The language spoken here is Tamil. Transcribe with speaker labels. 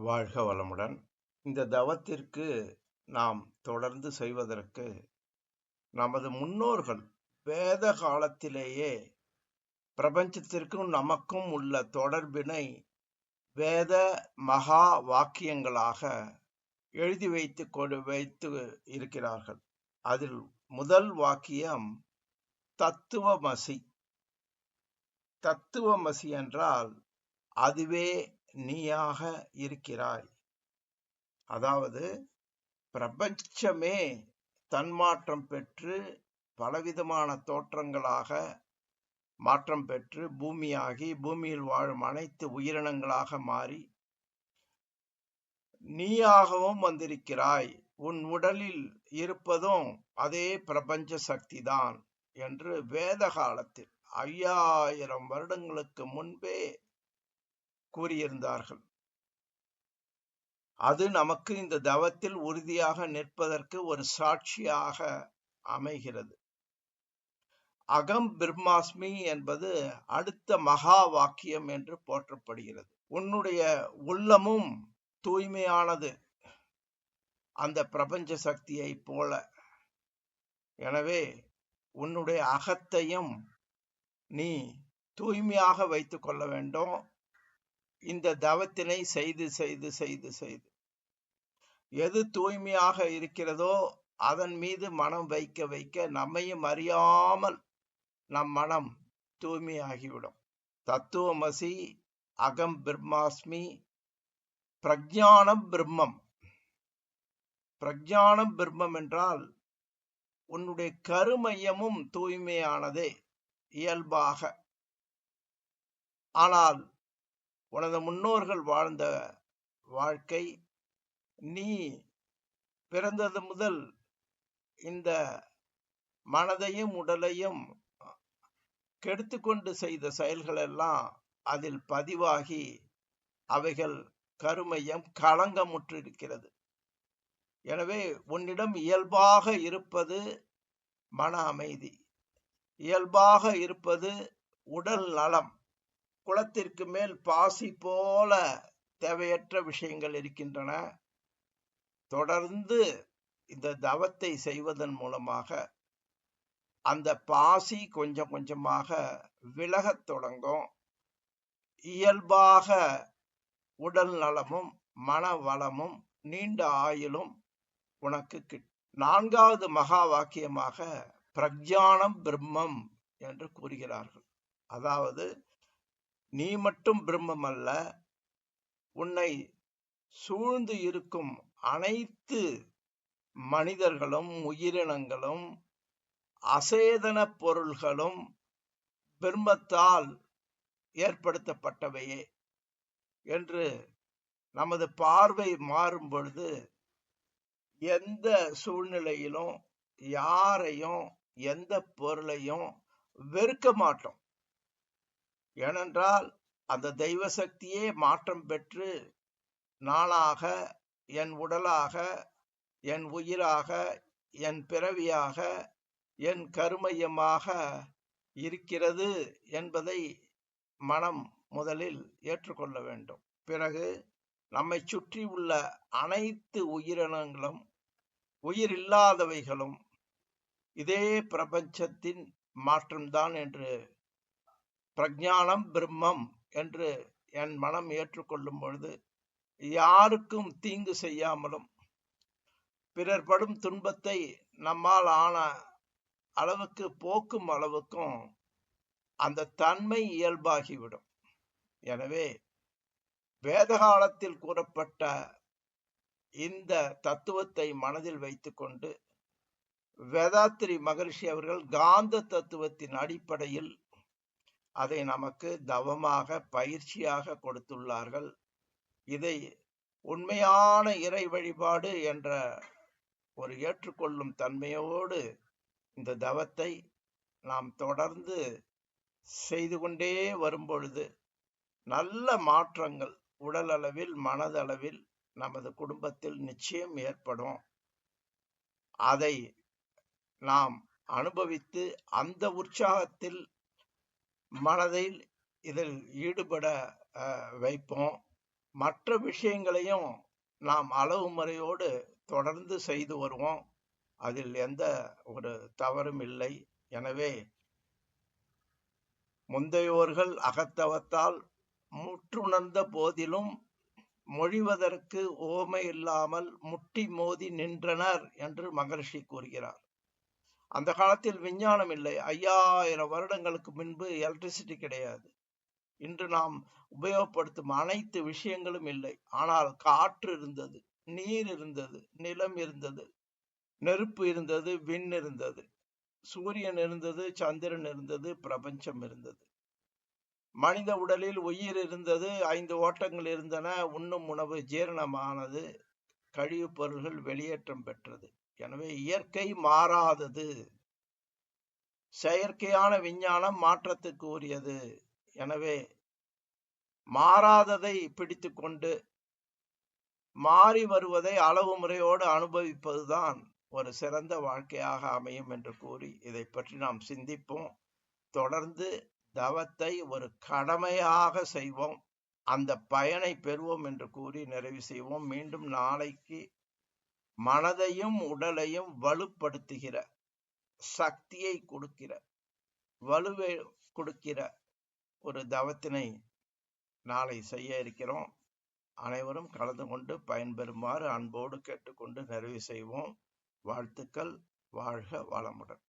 Speaker 1: வாழ்க வளமுடன். இந்த தவத்திற்கு நாம் தொடர்ந்து செய்வதற்கு நமது முன்னோர்கள் வேத காலத்திலேயே பிரபஞ்சத்திற்கும் நமக்கும் உள்ள தொடர்பினை வேத மகா வாக்கியங்களாக எழுதி வைத்து இருக்கிறார்கள். அதில் முதல் வாக்கியம் தத்துவமசி. தத்துவமசி என்றால் அதுவே நீயாக இருக்கிறாய். அதாவது பிரபஞ்சமே தன்மாற்றம் பெற்று பலவிதமான தோற்றங்களாக மாற்றம் பெற்று பூமியாகி பூமியில் வாழும் அனைத்து உயிரினங்களாக மாறி நீயாகவும் வந்திருக்கிறாய். உன் உடலில் இருப்பதும் அதே பிரபஞ்ச சக்தி தான் என்று வேத காலத்தில் 5000 வருடங்களுக்கு முன்பே கூறியிருந்தார்கள். அது நமக்கு இந்த தவத்தில் உறுதியாக நிற்பதற்கு ஒரு சாட்சியாக அமைகிறது. அகம் பிரம்மாஸ்மி என்பது அடுத்த மகா வாக்கியம் என்று போற்றப்படுகிறது. உன்னுடைய உள்ளமும் தூய்மையானது அந்த பிரபஞ்ச சக்தியை போல. எனவே உன்னுடைய அகத்தையும் நீ தூய்மையாக வைத்துக் கொள்ள வேண்டும். இந்த தவத்தினை செய்து செய்து செய்து செய்து எது தூய்மையாக இருக்கிறதோ அதன் மீது மனம் வைக்க வைக்க நம்மையும் அறியாமல் நம் மனம் தூய்மையாகிவிடும். தத்துவமசி, அகம் பிரம்மாஸ்மி, பிரஜானம் பிரம்மம். பிரஜானம் பிரம்மம் என்றால் உன்னுடைய கருமையமும் தூய்மையானதே இயல்பாக. ஆனால் உனது முன்னோர்கள் வாழ்ந்த வாழ்க்கை, நீ பிறந்தது முதல் இந்த மனதையும் உடலையும் கெடுத்துக்கொண்டு செய்த செயல்கள் எல்லாம் அதில் பதிவாகி அவைகள் கருமையம் களங்கமுற்று இருக்கிறது. எனவே உன்னிடம் இயல்பாக இருப்பது மன அமைதி, இயல்பாக இருப்பது உடல் நலம். குளத்திற்கு மேல் பாசி போல தேவையற்ற விஷயங்கள் இருக்கின்றன. தொடர்ந்து இந்த தவத்தை செய்வதன் மூலமாக அந்த பாசி கொஞ்சம் கொஞ்சமாக விலகத் தொடங்கும். இயல்பாக உடல் நலமும் மன வளமும் நீண்ட ஆயுளும் உனக்கு கிட்டும். 4வது மகா வாக்கியமாக பிரஜானம் பிரம்மம் என்று கூறுகிறார்கள். அதாவது நீ மட்டும் பிரம்மம் அல்ல, உன்னை சூழ்ந்து இருக்கும் அனைத்து மனிதர்களும் உயிரினங்களும் அசேதன பொருள்களும் பிரம்மத்தால் ஏற்படுத்தப்பட்டவையே என்று நமது பார்வை மாறும் பொழுது எந்த சூழ்நிலையிலும் யாரையும் எந்த பொருளையும் வெறுக்க மாட்டோம். ஏனென்றால் அந்த தெய்வ சக்தியே மாற்றம் பெற்று நானாக, என் உடலாக, என் உயிராக, என் பிறவியாக, என் கருமையமாக இருக்கிறது என்பதை மனம் முதலில் ஏற்றுக்கொள்ள வேண்டும். பிறகு நம்மை சுற்றி உள்ள அனைத்து உயிரினங்களும் உயிரில்லாதவைகளும் இதே பிரபஞ்சத்தின் மாற்றம்தான் என்று பிரஜானம் பிரம்மம் என்று என் மனம் ஏற்றுக்கொள்ளும் பொழுது யாருக்கும் தீங்கு செய்யாமலும் பிறர் படும் துன்பத்தை நம்மால் ஆன அளவுக்கு போக்கும் அளவுக்கும் அந்த தன்மை இயல்பாகிவிடும். எனவே வேத காலத்தில் கூறப்பட்ட இந்த தத்துவத்தை மனதில் வைத்துக்கொண்டு வேதாத்திரி மகரிஷி அவர்கள் காந்த தத்துவத்தின் அடிப்படையில் அதை நமக்கு தவமாக பயிற்சியாக கொடுத்துள்ளார்கள். இதை உண்மையான இறை வழிபாடு என்ற ஒரு ஏற்றுக்கொள்ளும் தன்மையோடு இந்த தவத்தை நாம் தொடர்ந்து செய்து கொண்டே வரும்பொழுது நல்ல மாற்றங்கள் உடல் அளவில் மனதளவில் நமது குடும்பத்தில் நிச்சயம் ஏற்படும். அதை நாம் அனுபவித்து அந்த உற்சாகத்தில் மனதில் இதில் ஈடுபட வைப்போம். மற்ற விஷயங்களையும் நாம் அளவு முறையோடு தொடர்ந்து செய்து வருவோம். அதில் எந்த ஒரு தவறும் இல்லை. எனவே முந்தையோர்கள் அகத்தவத்தால் முற்றுணர்ந்த போதிலும் மொழிவதற்கு ஓமை இல்லாமல் முட்டி மோதி நின்றனர் என்று மகரிஷி கூறுகிறார். அந்த காலத்தில் விஞ்ஞானம் இல்லை. 5000 வருடங்களுக்கு முன்பு எலக்ட்ரிசிட்டி கிடையாது. இன்று நாம் உபயோகப்படுத்தும் அனைத்து விஷயங்களும் இல்லை. ஆனால் காற்று இருந்தது, நீர் இருந்தது, நிலம் இருந்தது, நெருப்பு இருந்தது, விண் இருந்தது, சூரியன் இருந்தது, சந்திரன் இருந்தது, பிரபஞ்சம் இருந்தது. மனித உடலில் உயிர் இருந்தது, 5 ஓட்டங்கள் இருந்தன, உண்ணும் உணவு ஜீரணமானது, கழிவுப் பொருள்கள் வெளியேற்றம் பெற்றது. எனவே இயற்கை மாறாதது. செயற்கையான விஞ்ஞானம் மாற்றத்துக்கு உரியது. எனவே மாறாததை பிடித்து கொண்டு மாறி வருவதை அளவு முறையோடு அனுபவிப்பதுதான் ஒரு சிறந்த வாழ்க்கையாக அமையும் என்று கூறி இதை பற்றி நாம் சிந்திப்போம். தொடர்ந்து தவத்தை ஒரு கடமையாக செய்வோம், அந்த பயனை பெறுவோம் என்று கூறி நிறைவு செய்வோம். மீண்டும் நாளைக்கு மனதையும் உடலையும் வலுப்படுத்துகிற, சக்தியை கொடுக்கிற, வலுவை கொடுக்கிற ஒரு தவத்தினை நாளை செய்ய இருக்கிறோம். அனைவரும் கலந்து கொண்டு பயன்பெறுமாறு அன்போடு கேட்டுக்கொண்டு நிறைவு செய்வோம். வாழ்த்துக்கள். வாழ்க வளமுடன்.